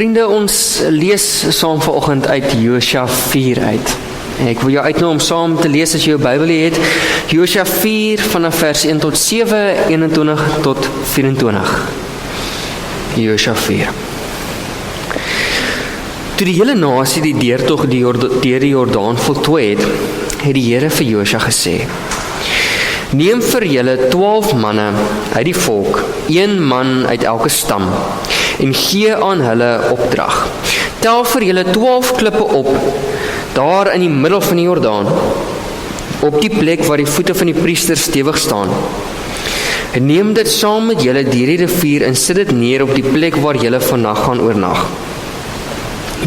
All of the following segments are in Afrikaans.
Vriende, ons lees saam vanoggend uit Josua 4 uit. Ek wil jou uitnooi om saam te lees as jy jou Bybel het. Josua 4 vanaf vers 1 tot 7, 21 tot 24. Josua 4. Toe die hele nasie die deurtog deur die Jordaan voltooi het, het die Here vir Josua gesê: Neem vir julle 12 manne uit die volk, 1 man uit elke stam, en gee aan hulle opdrag. Tel vir julle 12 klippe op, daar in die middel van die Jordaan, op die plek waar die voete van die priesters stewig staan. En neem dit saam met julle deur die rivier en sit dit neer op die plek waar julle vannag gaan oornag.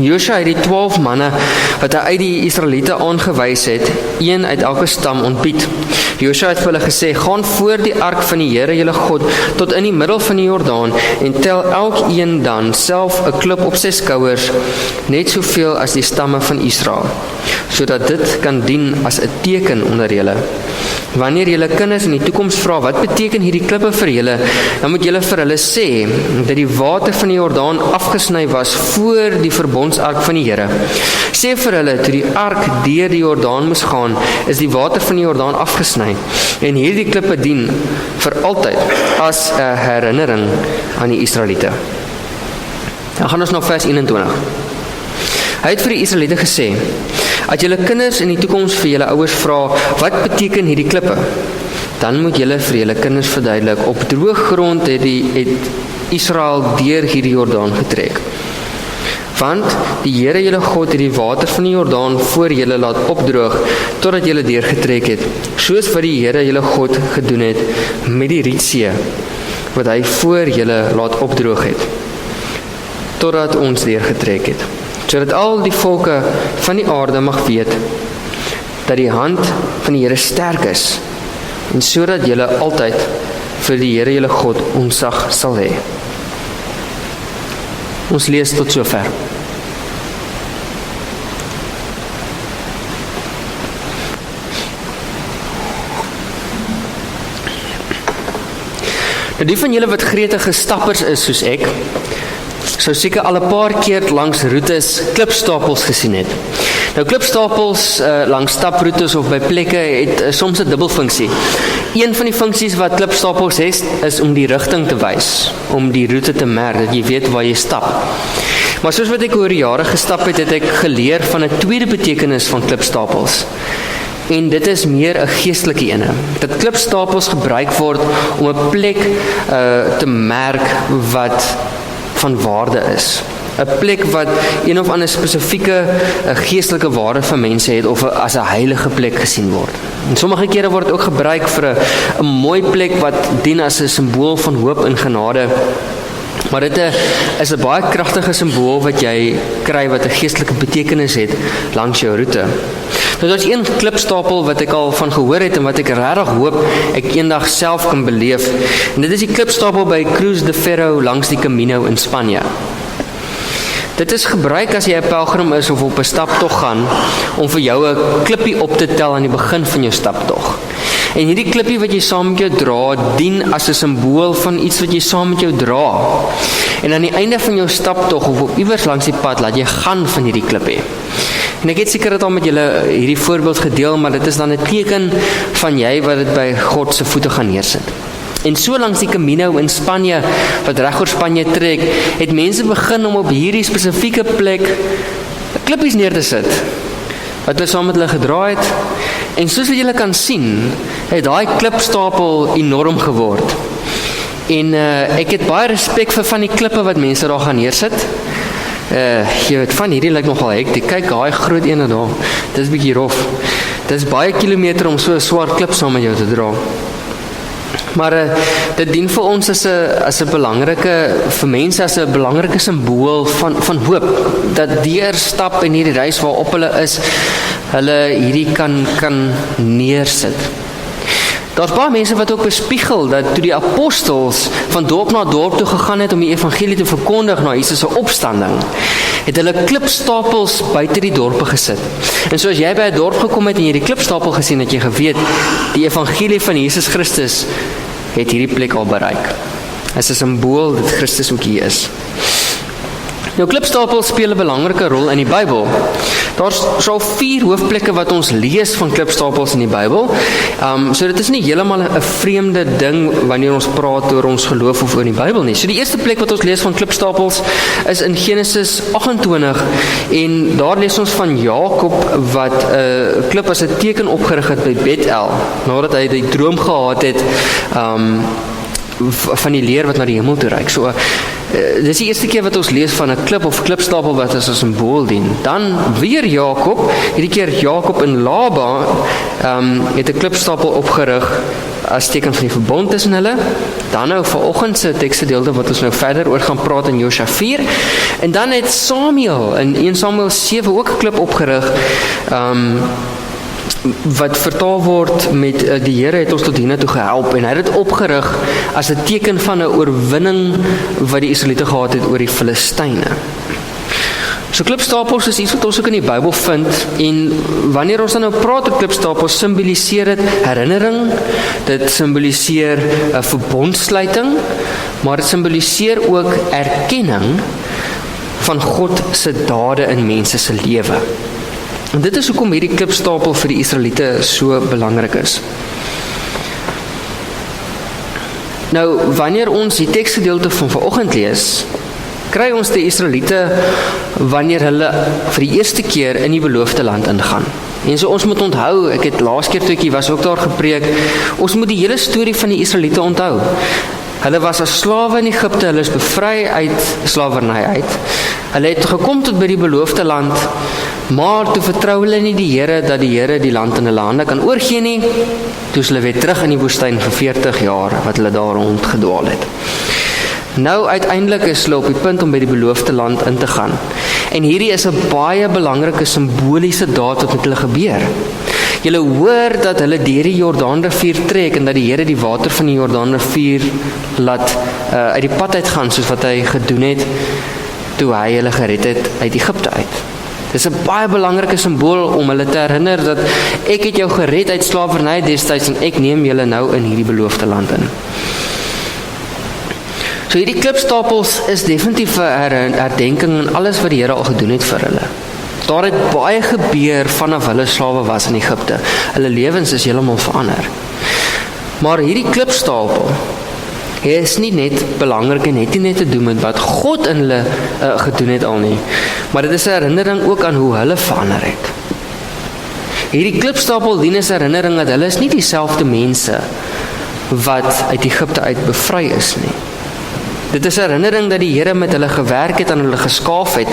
Josua het die 12 manne wat hy uit die Israeliete aangewys het, 1 uit elke stam ontbied. Josua het vir hulle gesê: Gaan voor die ark van die Here julle God tot in die middel van die Jordaan en tel elkeen dan self 'n klip op sy skouers, net soveel as die stamme van Israel, sodat dit kan dien as 'n teken onder julle. Wanneer julle kinders in die toekoms vra, wat beteken hierdie klippe vir julle, dan moet julle vir hulle sê dat die water van die Jordaan afgesny was voor die verbondsark van die Here. Sê vir hulle, toe die ark deur die Jordaan moes gaan, is die water van die Jordaan afgesny, en hierdie klippe dien vir altyd as 'n herinnering aan die Israeliete. Dan gaan ons na vers 21. Hy het vir die Israeliete gesê: As julle kinders in die toekoms vir julle ouers vra, wat beteken hierdie klippe? Dan moet julle vir julle kinders verduidelik: Op droë grond het Israel deur hierdie Jordaan getrek. Want die Here julle God het die water van die Jordaan voor julle laat opdroog, totdat julle deurgetrek het, soos wat die Here julle God gedoen het met die Rietsee, wat hy voor julle laat opdroog het, totdat ons deurgetrek het. Sodat al die volke van die aarde mag weet, dat die hand van die Here sterk is, en sodat julle altyd vir die Here julle God ontzag sal hê. Ons lees tot sover. Nou die van julle wat gretige stappers is soos ek, sou seker al 'n paar keer langs roetes klipstapels gesien het. Nou klipstapels langs staproetes of by plekke het soms 'n dubbelfunksie. Een van die funksies wat klipstapels het, is om die rigting te wys, om die roete te merk, dat jy weet waar jy stap. Maar soos wat ek oor jare gestap het, het ek geleer van 'n tweede betekenis van klipstapels. En dit is meer 'n geestelike ene. Dat klipstapels gebruik word om 'n plek te merk wat van waarde is. 'n plek wat een of ander spesifieke geestelike waarde van mense het, of as 'n heilige plek gesien word. En sommige kere word dit ook gebruik vir 'n mooi plek wat dien as 'n simbool van hoop en genade. Maar dit is 'n baie kragtige simbool wat jy kry wat 'n geestelike betekenis het langs jou roete. Nou daar's een klipstapel wat ek al van gehoor het en wat ek regtig hoop ek eendag self kan beleef. En dit is die klipstapel by Cruz de Ferro langs die Camino in Spanje. Dit is gebruik as jy 'n pelgrim is of op 'n staptog gaan, om vir jou 'n klippie op te tel aan die begin van jou staptog. En hierdie klippie wat jy saam met jou dra, dien as 'n simbool van iets wat jy saam met jou dra. En aan die einde van jou staptog of op iewers langs die pad, laat jy gaan van hierdie klippie. En ek het seker dit al met julle hierdie voorbeeld gedeel, maar dit is dan 'n teken van jy wat dit by God se voete gaan neersit. En so langs die Camino in Spanje, wat reg oor Spanje trek, het mense begin om op hierdie spesifieke plek klippies neer te sit, wat hulle saam met hulle gedra het. En soos wat julle kan sien, het daai klipstapel enorm geword. En ek het baie respek vir van die klippe wat mense daar gaan neersit. Jy weet, van hierdie lyk nogal hektiek. Kyk, daai groot ene daar, dit is bietjie rof. Dit is baie kilometer om so 'n swaar klip saam met jou te dra. Maar dit dien vir ons as 'n belangrike, vir mense as 'n belangrike simbool van hoop, dat deur stap in hierdie reis waarop hulle is, hulle hierdie kan neersit. Daar's baie mense wat ook bespiegel dat toe die apostels van dorp na dorp toe gegaan het om die evangelie te verkondig na Jesus se opstanding, het hulle klipstapels buite die dorpe gesit. En soos jy by 'n dorp gekom het en jy die klipstapel gesien het, jy geweet die evangelie van Jesus Christus het hierdie plek al bereik. As 'n simbool dat Christus ook hier is. Nou, klipstapels speel 'n belangrike rol in die Bybel. Daar's so 4 hoofplekke wat ons lees van klipstapels in die Bybel. So dit is nie heeltemal 'n vreemde ding wanneer ons praat oor ons geloof of oor die Bybel nie. So die eerste plek wat ons lees van klipstapels is in Genesis 28 en daar lees ons van Jakob wat 'n klip as 'n teken opgerig het by Bethel, nadat hy die droom gehad het van die leer wat na die hemel toe reik. So, dis die eerste keer wat ons lees van 'n klip of klipstapel wat as 'n simbool dien. Dan weer Jakob, hierdie keer Jakob en Laban het 'n klipstapel opgerig as teken van die verbond tussen hulle. Dan nou vanoggend se teksgedeelte wat ons nou verder oor gaan praat in Josua 4. En dan het Samuel in 1 Samuel 7 ook 'n klip opgerig, wat vertaal word met die Here het ons tot hiernatoe gehelp, en hy het dit opgerig as 'n teken van 'n oorwinning wat die Israeliete gehad het oor die Filistyne. So klipstapels is iets wat ons ook in die Bybel vind, en wanneer ons dan nou praat oor klipstapels, simboliseer dit herinnering, dit simboliseer 'n verbondsluiting, maar dit simboliseer ook erkenning van God se dade in mense se lewe. En dit is hoekom hierdie klipstapel vir die Israeliete so belangrik is. Nou, wanneer ons die teksgedeelte van vanoggend lees, kry ons die Israeliete wanneer hulle vir die eerste keer in die beloofde land ingaan. En so ons moet onthou, ek het laas keer toe ek hier was ook daar gepreek, ons moet die hele storie van die Israeliete onthou. Hulle was as slawe in Egipte, hulle is bevry uit slawerny uit. Hulle het gekom tot by die beloofde land, maar toe vertrou hulle nie die Here dat die Here die land in hulle hande kan oorgee nie. Toe is hulle weer terug in die woestyn vir 40 jaar wat hulle daar rondgedwaal het. Nou uiteindelik is hulle op die punt om by die beloofde land in te gaan. En hierdie is 'n baie belangrike simboliese daad wat met hulle gebeur. Julle hoor dat hulle deur die Jordaanrivier trek en dat die Here die water van die Jordaanrivier laat uit die pad uitgaan soos wat hy gedoen het toe hy hulle gered het uit Egipte uit. Dis 'n baie belangrike simbool om hulle te herinner dat ek het jou gered uit slawerny destyds en ek neem julle nou in hierdie beloofde land in. So hierdie klipstapels is definitief 'n herdenking aan alles wat die Here al gedoen het vir hulle. Daar het baie gebeur vanaf hulle slawe was in Egipte. Hulle lewens is heeltemal verander. Maar hierdie klipstapel is nie net belangrik en het nie net te doen met wat God in hulle gedoen het al nie, maar dit is 'n herinnering ook aan hoe hulle verander het. Hierdie klipstapel dien as herinnering dat hulle is nie dieselfde mense wat uit Egipte uit bevry is nie. Dit is 'n herinnering dat die Here met hulle gewerk het en hulle geskaaf het,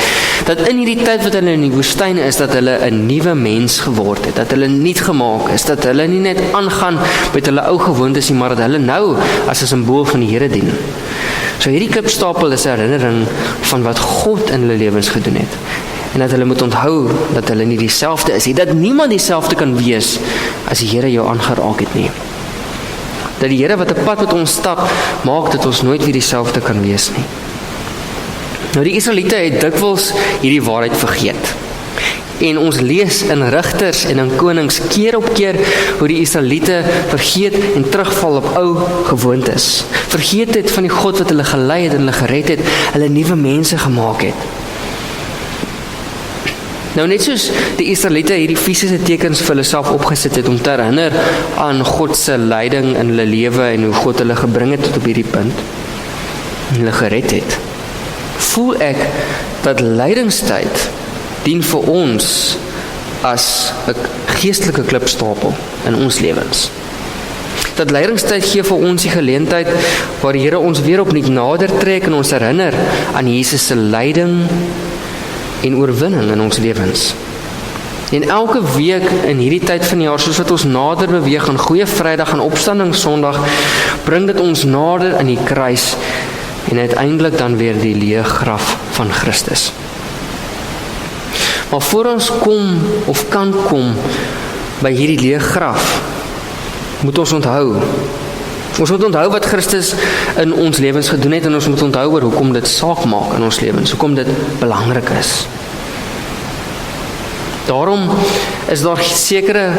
dat in hierdie tyd wat hulle in die woestyn is, dat hulle 'n nuwe mens geword het, dat hulle nuut gemaak is, dat hulle nie net aangaan met hulle ou gewoontes nie, maar dat hulle nou as 'n simbool van die Here dien. So hierdie klipstapel is 'n herinnering van wat God in hulle lewens gedoen het. En dat hulle moet onthou dat hulle nie dieselfde is nie, dat niemand dieselfde kan wees as die Here jou aangeraak het nie. Dat die Here wat 'n pad met ons stap, maak dat ons nooit weer dieselfde kan wees nie. Nou die Israeliete het dikwels hierdie waarheid vergeet. En ons lees in Rigters en in Konings keer op keer hoe die Israeliete vergeet en terugval op ou gewoontes. Vergeet het van die God wat hulle gelei het en hulle gered het, hulle nuwe mense gemaak het. Nou net soos die Israeliete hierdie fisiese tekens vir hulle self opgesit het om te herinner aan God se leiding in hulle lewe en hoe God hulle gebring het tot op hierdie punt en hulle gered het, voel ek dat lydingstyd dien vir ons as 'n geestelike klipstapel in ons lewens. Dat lydingstyd gee vir ons die geleentheid waar die Here ons weer opnuut nader trek en ons herinner aan Jesus se lyding en oorwinning in ons lewens. En elke week in hierdie tyd van die jaar, soos wat ons nader beweeg aan Goeie Vrydag en Opstandingssondag, bring dit ons nader aan die kruis en uiteindelik dan weer die leë graf van Christus. Maar voor ons kom of kan kom by hierdie leë graf, moet ons onthou. Ons moet onthou wat Christus in ons lewens gedoen het en ons moet onthou oor hoekom dit saak maak in ons lewens, hoekom dit belangrik is. Daarom is daar sekere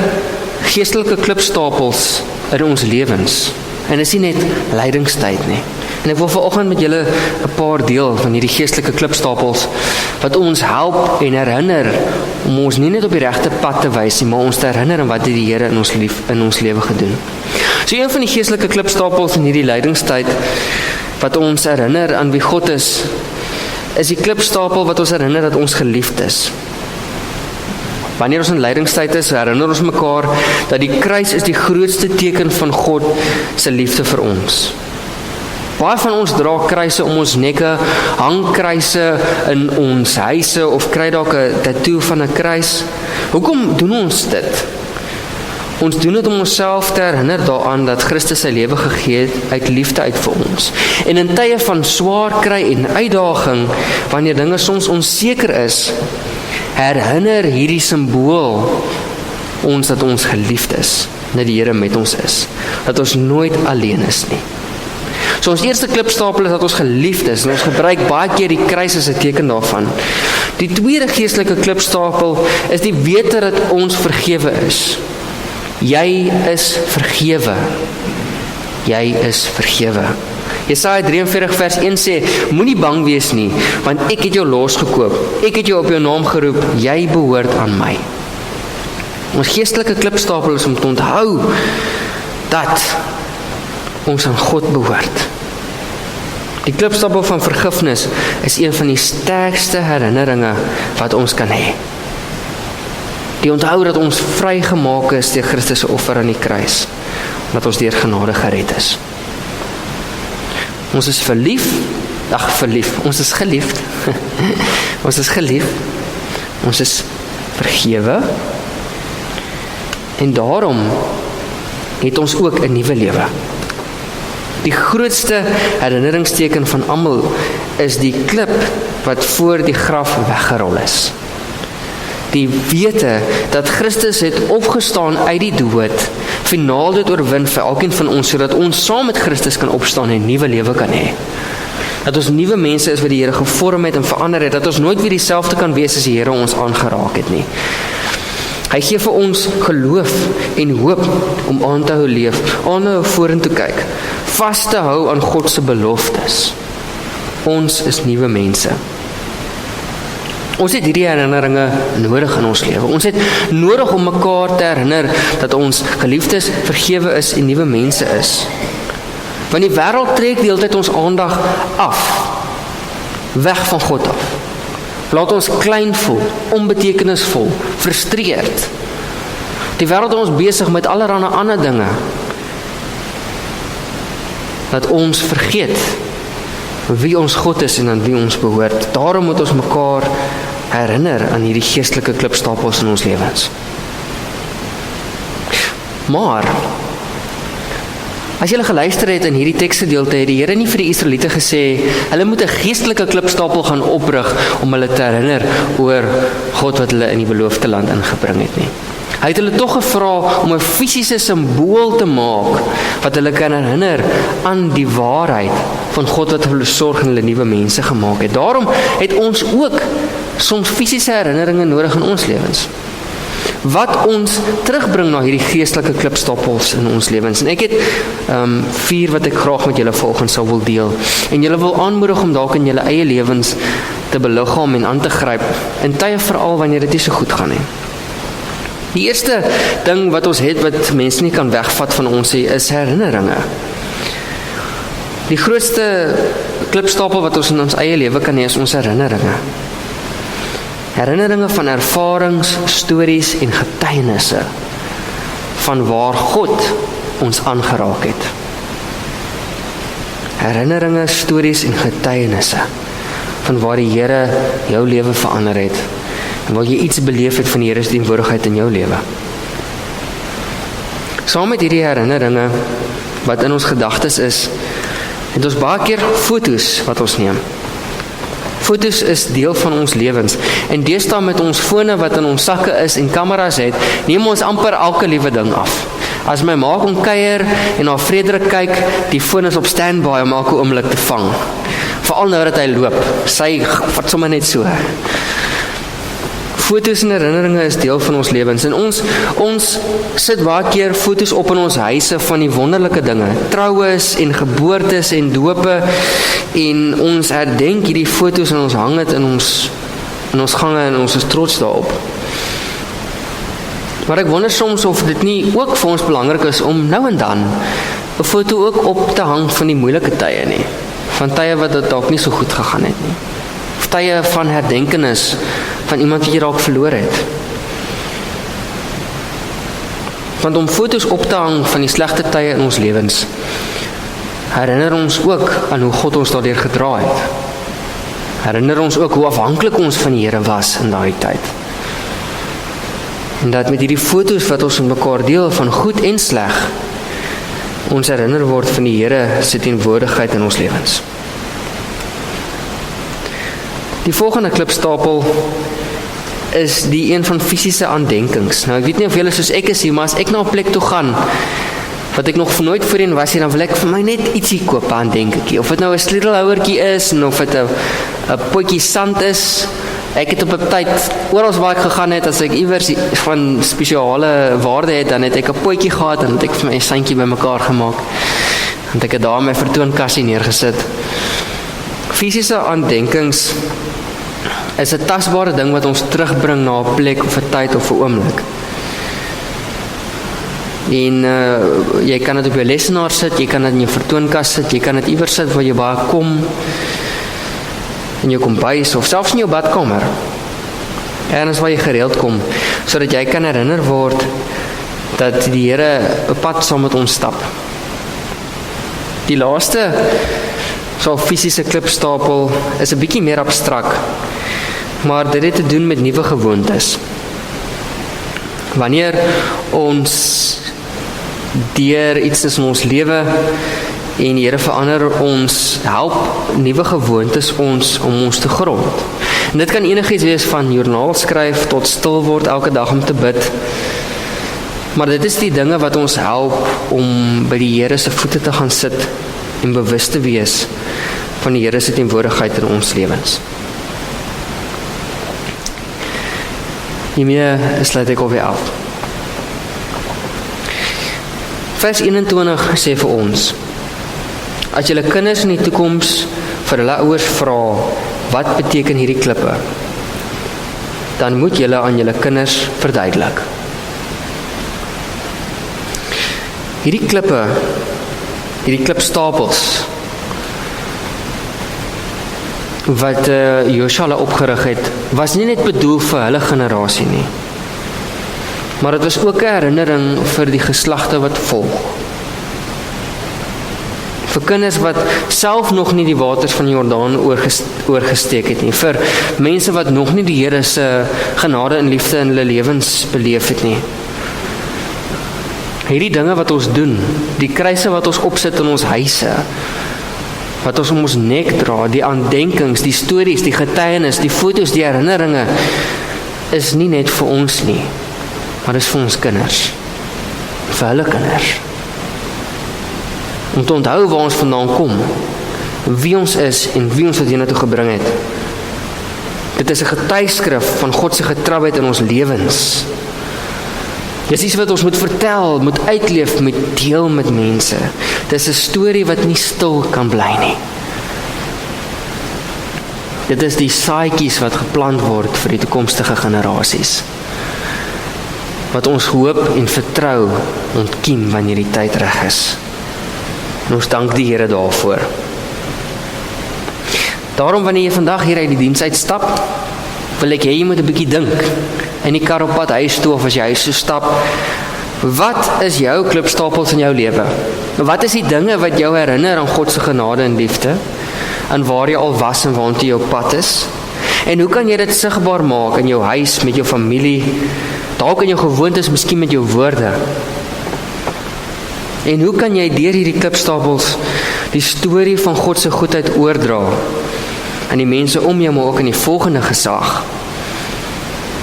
geestelike klipstapels in ons lewens En dis nie net lydingstyd nie. En ek wil vanoggend met julle 'n paar deel van hierdie geestelike klipstapels wat ons help en herinner om ons nie net op die regte pad te wys nie, maar ons te herinner aan wat die Here in ons lewe gedoen. So een van die geestelike klipstapels in hierdie lydingstyd wat ons herinner aan wie God is die klipstapel wat ons herinner dat ons geliefd is. Wanneer ons in lydingstyd is, herinner ons mekaar dat die kruis is die grootste teken van God se liefde vir ons. Baie van ons dra kruise om ons nekke, hang kruise in ons huise of kry dalk 'n tattoo van 'n kruis. Hoekom doen ons dit? Ons doen dit om onsself te herinner daaraan dat Christus sy lewe gegee het uit liefde uit vir ons. En in tye van swaar kry en uitdaging, wanneer dinge soms onseker is, herinner hierdie simbool ons dat ons geliefd is, dat die Here met ons is, dat ons nooit alleen is nie. So ons eerste klipstapel is dat ons geliefd is, en ons gebruik baie keer die kruis as 'n teken daarvan. Die tweede geestelike klipstapel is die wete dat ons vergewe is. Jy is vergewe. Jy is vergewe. Jesaja 43 vers 1 sê, moenie bang wees nie, want ek het jou losgekoop. Ek het jou op jou naam geroep, jy behoort aan my. Ons geestelike klipstapel is om te onthou dat ons aan God behoort. Die klipstapel van vergifnis is een van die sterkste herinneringe wat ons kan hê. Die onthou dat ons vrygemaak is deur Christus se offer aan die kruis, dat ons deur genade gered is. Ons is ons is geliefd. Ons is geliefd. Ons is vergewe. En daarom het ons ook 'n nuwe lewe. Die grootste herinneringsteken van almal is die klip wat voor die graf weggerol is. Die wete dat Christus het opgestaan uit die dood, finaal dit oorwin vir elkeen van ons, sodat ons saam met Christus kan opstaan en 'n nuwe lewe kan hê. Dat ons nuwe mense is wat die Here gevorm het en verander het, dat ons nooit weer dieselfde kan wees as die Here ons aangeraak het nie. Hy gee vir ons geloof en hoop om aan te hou leef, aanhou vorentoe kyk, vas te hou aan God se beloftes. Ons is nuwe mense. Ons het hierdie herinneringe nodig in ons lewe. Ons het nodig om mekaar te herinner dat ons geliefdes, vergewe is en nuwe mense is. Want die wêreld trek die hele tyd ons aandag af, weg van God af. Laat ons klein voel, onbetekenisvol, frustreerd. Die wêreld is ons besig met allerlei ander dinge. Dat ons vergeet wie ons God is en aan wie ons behoort. Daarom moet ons mekaar herinner aan hierdie geestelike klipstapels in ons lewens. Maar as julle geluister het in hierdie teksgedeelte, het die Here nie vir die Israeliete gesê hulle moet 'n geestelike klipstapel gaan oprig om hulle te herinner oor God wat hulle in die beloofde land ingebring het nie. Hy het hulle tog gevra om 'n fisiese simbool te maak wat hulle kan herinner aan die waarheid van God wat hulle sorg en hulle nuwe mense gemaak het. Daarom het ons ook soms fisiese herinneringe nodig in ons lewens, wat ons terugbring na hierdie geestelike klipstapels in ons lewens. En ek het 4 wat ek graag met julle volgens sou wil deel. En julle wil aanmoedig om dalk in julle eie lewens te beliggaam en aan te gryp, in tye veral wanneer dit nie so goed gaan nie. Die eerste ding wat ons het, wat mense nie kan wegvat van ons is herinneringe. Die grootste klipstapel wat ons in ons eie lewe kan hê, is ons herinneringe. Herinneringe van ervarings, stories en getuienisse van waar God ons aangeraak het. Herinneringe, stories en getuienisse van waar die Here jou lewe verander het en waar jy iets beleef het van die Here se teenwoordigheid in jou lewe. Saam met hierdie herinneringe wat in ons gedagtes is, het ons baie keer foto's wat ons neem. Foto's is deel van ons lewens en deesdae met ons fone wat in ons sakke is en kameras het, neem ons amper elke liewe ding af. As my ma kom kuier en na Frederik kyk, die foon is op standby om elke oomblik te vang. Veral nou dat hy loop, sy vat sommer net so. Foto's en herinneringe is deel van ons lewens en ons sit baie keer foto's op in ons huise van die wonderlike dinge, troues en geboortes en dope en ons herdenk hierdie foto's en ons hang dit in ons gange en ons is trots daarop. Maar ek wonder soms of dit nie ook vir ons belangrik is om nou en dan 'n foto ook op te hang van die moeilike tye nie, van tye wat dit dalk nie so goed gegaan het nie, of tye van herdenkenis van iemand wat jy dalk verloor het. Want om foto's op te hang van die slegte tye in ons lewens, herinner ons ook aan hoe God ons daardeur gedra het. Herinner ons ook hoe afhanklik ons van die Here was in daardie tyd. En dat met hierdie foto's wat ons met mekaar deel van goed en sleg, ons herinner word van die Here se teenwoordigheid in ons lewens. Die volgende klipstapel is die een van fisiese aandenkings. Nou ek weet nie of julle soos ek is hier, maar as ek na 'n plek toe gaan wat ek nog nooit voorheen was hier, dan wil ek vir my net ietsie koop aan denkertjie. Of dit nou 'n sleutelhouertjie is en of dit 'n potjie sand is. Ek het op 'n tyd oral waar ek gegaan het, as ek iewers van spesiale waarde het, dan het ek 'n potjie gehad en het ek vir my 'n sandjie bymekaar gemaak. En ek het daar my vertoonkassie neergesit. Fisiese aandenkings is 'n tasbare ding wat ons terugbring na 'n plek of 'n tyd of 'n oomblik. En jy kan dit op jou lesenaar sit, jy kan dit in jou vertoonkas sit, jy kan dit iewers sit waar jy baie kom, in jou kombuis of selfs in jou badkamer. Ergens waar jy gereeld kom, sodat jy kan herinner word dat die Here 'n pad saam met ons stap. Die laaste so fisiese klipstapel is 'n bietjie meer abstrak, maar dit het te doen met nuwe gewoontes. Wanneer ons deur iets in ons lewe en die Here verander ons, help nuwe gewoontes ons om ons te grond. En dit kan enigiets wees van joernaal skryf tot stil word elke dag om te bid. Maar dit is die dinge wat ons help om by die Here se voete te gaan sit en bewus te wees van die Here se teenwoordigheid in ons lewens. Hiermee sluit ek alweer af. Vers 21 sê vir ons: as julle kinders in die toekoms vir hulle ouers vra, wat beteken hierdie klippe? Dan moet julle aan julle kinders verduidelik. Hierdie klippe, hierdie klipstapels wat Josua opgerig het, was nie net bedoel vir hulle generasie nie, maar dit was ook 'n herinnering vir die geslagte wat volg. Vir kinders wat self nog nie die waters van die Jordaan oorgesteek het nie, vir mense wat nog nie die Here se genade en liefde in hulle lewens beleef het nie. Hierdie dinge wat ons doen, die kruise wat ons opsit in ons huise, wat ons om ons nek dra, die aandenkings, die stories, die getuienis, die foto's, die herinneringe, is nie net vir ons nie, maar is vir ons kinders, vir hulle kinders. Om te onthou waar ons vandaan kom, wie ons is en wie ons hiernatoe gebring het. Dit is 'n getuigskrif van God se getrouheid in ons lewens. Dis iets wat ons moet vertel, moet uitleef, moet deel met mense. Dis 'n storie wat nie stil kan bly nie. Dit is die saadjies wat geplant word vir die toekomstige generasies, wat ons hoop en vertrou ontkiem wanneer die tyd reg is. En ons dank die Here daarvoor. Daarom wanneer jy vandag hier uit die diens uitstap, wil ek hê jy moet 'n bietjie dink. In die kar op pad huis toe of as jy huis toe stap, wat is jou klipstapels in jou lewe? Wat is die dinge wat jou herinner aan God se genade en liefde, aan waar jy al was en waartoe jou pad is? En hoe kan jy dit sigbaar maak in jou huis, met jou familie, dalk in jou gewoontes, miskien met jou woorde? En hoe kan jy deur hierdie klipstapels die storie van God se goedheid oordra aan die mense om jou, maar ook in die volgende gesag,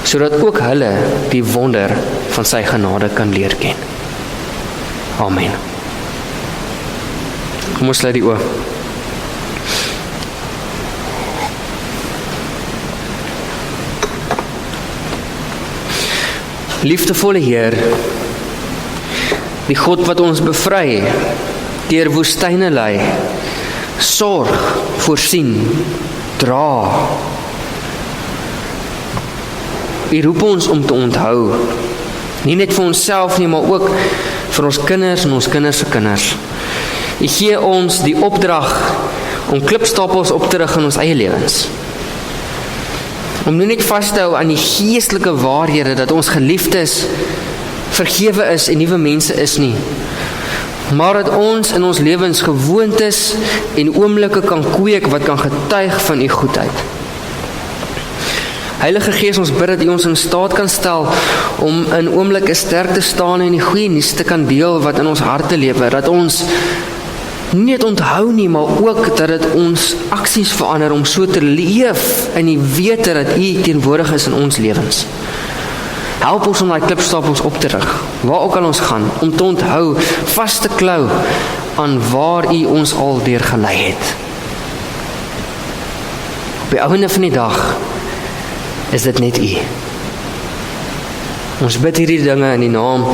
sodat ook hulle die wonder van sy genade kan leer ken. Amen. Kom ons sluit die oë. Liefdevolle Heer, die God wat ons bevry, deur woestyne lei, sorg, voorsien, dra. U roep ons om te onthou, nie net vir onsself nie, maar ook vir ons kinders en ons kinders se kinders. U gee ons die opdrag om klipstapels op te rig in ons eie lewens. Om nie net vas te hou aan die geestelike waarhede dat ons geliefdes, vergewe is en nuwe mense is nie, maar dat ons in ons lewens gewoontes en oomblikke kan kweek wat kan getuig van u goedheid. Heilige Gees, ons bid dat u ons in staat kan stel om in oomblikke sterk te staan en die goeie nuus te kan deel wat in ons harte lewe, dat ons nie net onthou nie, maar ook dat dit ons aksies verander om so te leef in die wete dat u teenwoordig is in ons lewens. Help ons om daai klipstapels op te rig, waar ook al ons gaan, om te onthou, vas te klou aan waar u ons al deur gelei het. Op die einde van die dag is dit net u. Ons bid hierdie dinge in die naam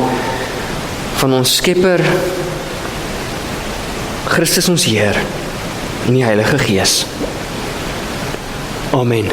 van ons Skepper, Christus ons Heer, en die Heilige Gees. Amen.